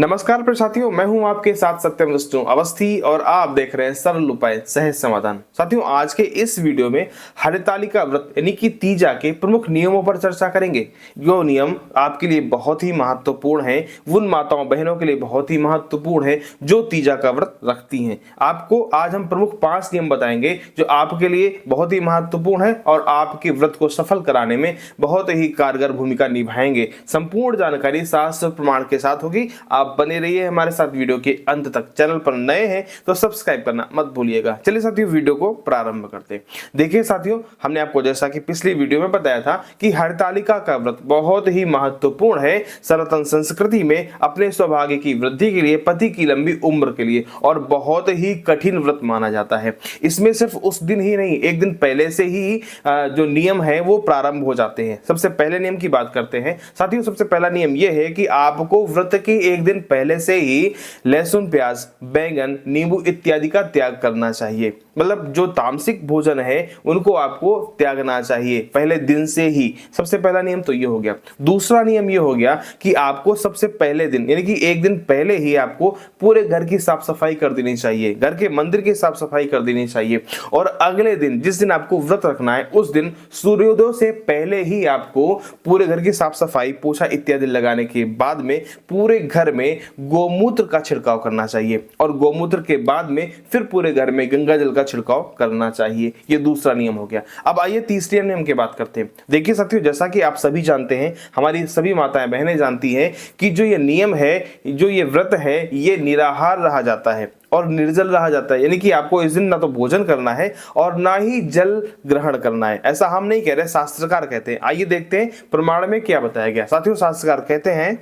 नमस्कार प्रिय साथियों, मैं हूं आपके साथ सत्यम विष्णु अवस्थी और आप देख रहे हैं सरल उपाय सहज समाधान। साथियों, आज के इस वीडियो में हरितालिका व्रत यानी कि तीजा के प्रमुख नियमों पर चर्चा करेंगे। जो नियम आपके लिए बहुत ही महत्वपूर्ण है, उन माताओं बहनों के लिए बहुत ही महत्वपूर्ण है जो तीजा का व्रत रखती हैं। आपको आज हम प्रमुख 5 नियम बताएंगे जो आपके लिए बहुत ही महत्वपूर्ण है और आपके व्रत को सफल कराने में बहुत ही कारगर भूमिका निभाएंगे। संपूर्ण जानकारी शास्त्र प्रमाण के साथ होगी। आप बने रहिए हमारे साथ वीडियो के अंत तक। चैनल पर नए हैं तो सब्सक्राइब करना मत भूलिएगा। चलिए साथियों, वीडियो को प्रारंभ करते हैं। देखिए साथियों, हमने आपको जैसा कि पिछली वीडियो में बताया था कि हरितालिका का व्रत बहुत ही महत्वपूर्ण है सनातन संस्कृति में अपने सौभाग्य की वृद्धि के लिए, पति की लंबी उम्र के लिए, और बहुत ही कठिन व्रत माना जाता है। इसमें सिर्फ उस दिन ही नहीं, एक दिन पहले से ही जो नियम है वो प्रारंभ हो जाते हैं। सबसे पहले नियम की बात करते हैं साथियों। सबसे पहला नियम यह है कि आपको व्रत के एक दिन पहले से ही लहसुन, प्याज, बैंगन, नींबू इत्यादि का त्याग करना चाहिए। मतलब जो तामसिक भोजन है उनको आपको त्यागना चाहिए पहले दिन से ही। सबसे पहला नियम तो ये हो गया। दूसरा नियम ये हो गया कि आपको सबसे पहले दिन यानी कि एक दिन पहले ही आपको पूरे घर की साफ सफाई कर देनी चाहिए, घर के मंदिर की साफ सफाई कर देनी चाहिए। और अगले दिन जिस दिन आपको व्रत रखना है उस दिन सूर्योदय से पहले ही आपको पूरे घर की साफ सफाई, पोछा इत्यादि लगाने के बाद में पूरे घर में गोमूत्र का छिड़काव करना चाहिए और गोमूत्र के बाद में फिर पूरे घर में गंगा जल का छिड़काव करना चाहिए। ये दूसरा नियम हो गया। अब आइए तीसरे नियम की बात करते हैं। देखिए साथियों, जैसा कि आप सभी जानते हैं, हमारी सभी माताएं बहनें जानती हैं कि जो ये नियम है, जो ये व्रत है, ये निराहार रहा जाता है और निर्जल रहा जाता है। यानी कि आपको इस दिन ना तो भोजन करना है और ना ही जल ग्रहण करना है। ऐसा हम नहीं कह रहे, शास्त्रकार कहते हैं। आइए देखते हैं प्रमाण में क्या बताया गया। साथियों, शास्त्रकार कहते हैं,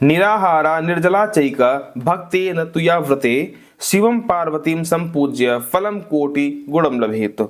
निराहारा निर्जला चैका भक्ति न तुया व्रते शिवम पार्वतीम संपूज्य फलम कोटि गुणम लभेत।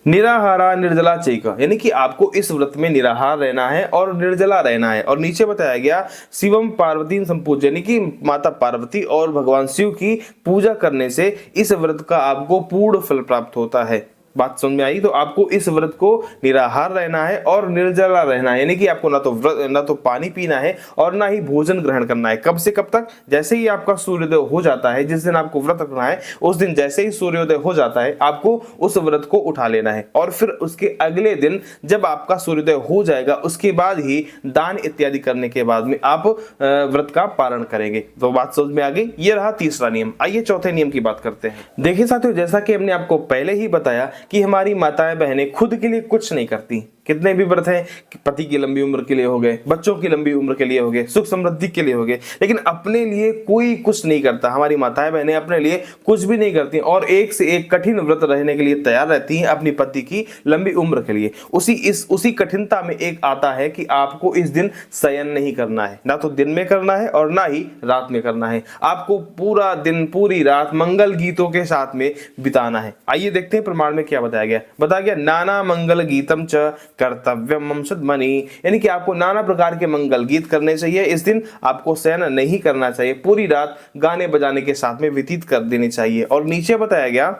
निराहारा निर्जला चैका यानी कि आपको इस व्रत में निराहार रहना है और निर्जला रहना है। और नीचे बताया गया शिवम पार्वती संपूज्य यानी कि माता पार्वती और भगवान शिव की पूजा करने से इस व्रत का आपको पूर्ण फल प्राप्त होता है। बात समझ में आई? तो आपको इस व्रत को निराहार रहना है और निर्जला रहना है। यानी कि आपको ना तो पानी पीना है और ना ही भोजन ग्रहण करना है। कब से कब तक? जैसे ही आपका सूर्योदय हो जाता है, जिस दिन आपको व्रत रखना है उस दिन जैसे ही सूर्योदय हो जाता है आपको उस व्रत को उठा लेना है। और फिर उसके अगले दिन जब आपका सूर्योदय हो जाएगा उसके बाद ही दान इत्यादि करने के बाद में आप व्रत का पारण करेंगे। तो बात समझ में आ गई। ये रहा तीसरा नियम। आइए चौथे नियम की बात करते हैं। देखिए साथियों, जैसा कि हमने आपको पहले ही बताया कि हमारी माताएं बहनें खुद के लिए कुछ नहीं करती। कितने भी व्रत हैं, पति की लंबी उम्र के लिए हो गए, बच्चों की लंबी उम्र के लिए हो गए, सुख समृद्धि के लिए हो गए, लेकिन अपने लिए कोई कुछ नहीं करता। हमारी माताएं बहनें अपने लिए कुछ भी नहीं करती और एक से एक कठिन व्रत रहने के लिए तैयार रहती हैं अपनी पति की लंबी उम्र के लिए। उसी कठिनता में एक आता है कि आपको इस दिन शयन नहीं करना है, ना तो दिन में करना है और ना ही रात में करना है। आपको पूरा दिन पूरी रात मंगल गीतों के साथ में बिताना है। आइए देखते हैं प्रमाण में क्या बताया गया। बताया गया, नाना मंगल गीतम च कर्तव्यम सद्मनि यानी कि आपको नाना प्रकार के मंगल गीत करने चाहिए। इस दिन आपको शयन नहीं करना चाहिए, पूरी रात गाने बजाने के साथ में व्यतीत कर देनी चाहिए। और नीचे बताया गया,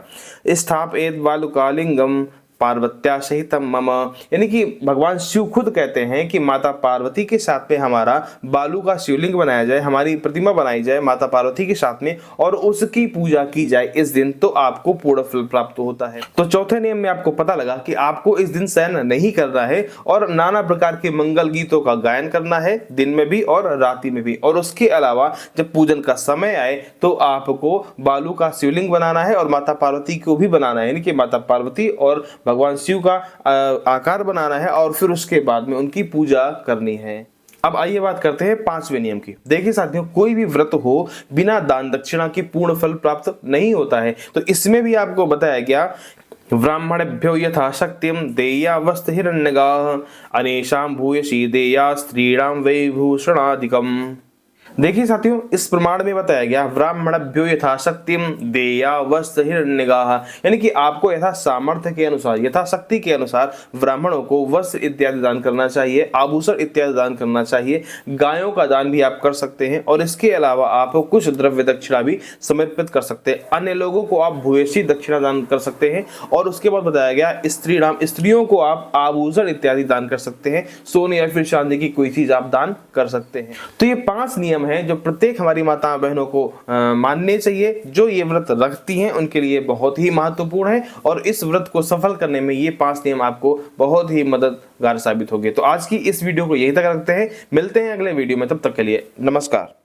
स्थापयेत् बालुकालिंगम पार्वत्या सहितम मम यानी कि भगवान शिव खुद कहते हैं कि माता पार्वती के साथ में हमारा बालू का शिवलिंग बनाया जाए, हमारी प्रतिमा बनाई जाए माता पार्वती के साथ में और उसकी पूजा की जाए इस दिन, तो आपको पूर्ण फल प्राप्त होता है। तो चौथे नियम में आपको पता लगा कि आपको इस दिन शयन नहीं करना है और नाना प्रकार के मंगल गीतों का गायन करना है, दिन में भी और रात्रि में भी। और उसके अलावा जब पूजन का समय आए तो आपको बालू का शिवलिंग बनाना है और माता पार्वती को भी बनाना है, यानी कि माता पार्वती और भगवान शिव का आकार बनाना है और फिर उसके बाद में उनकी पूजा करनी है। अब आइए बात करते हैं 5वें नियम की। देखिए साथियों, कोई भी व्रत हो बिना दान दक्षिणा के पूर्ण फल प्राप्त नहीं होता है। तो इसमें भी आपको बताया गया, ब्राह्मणेभ्यो यथा शक्तिम देया वस्त्र हिरण्यगाः अनेषां भूयसी देया स्त्रीणां वैभूषणादिकम्। देखिए साथियों, इस प्रमाण में बताया गया, ब्राह्मणभ्यो यथाशक्तिम देया वस्त्र हिरण्यगाः यानी कि आपको यथा सामर्थ्य के अनुसार, यथाशक्ति के अनुसार ब्राह्मणों को वस्त्र इत्यादि दान करना चाहिए, आभूषण इत्यादि दान करना चाहिए। गायों का दान भी आप कर सकते हैं और इसके अलावा आप कुछ द्रव्य दक्षिणा भी समर्पित कर सकते हैं। अन्य लोगों को आप भूयसी दक्षिणा दान कर सकते हैं। और उसके बाद बताया गया, स्त्रियों को आप आभूषण इत्यादि दान कर सकते हैं, सोने या फिर चांदी की कोई चीज आप दान कर सकते हैं। तो ये 5 नियम हैं जो प्रत्येक हमारी माता बहनों को मानने चाहिए, जो ये व्रत रखती हैं उनके लिए बहुत ही महत्वपूर्ण है और इस व्रत को सफल करने में ये 5 नियम आपको बहुत ही मददगार साबित होंगे। तो आज की इस वीडियो को यहीं तक रखते हैं, मिलते हैं अगले वीडियो में, तब तक के लिए नमस्कार।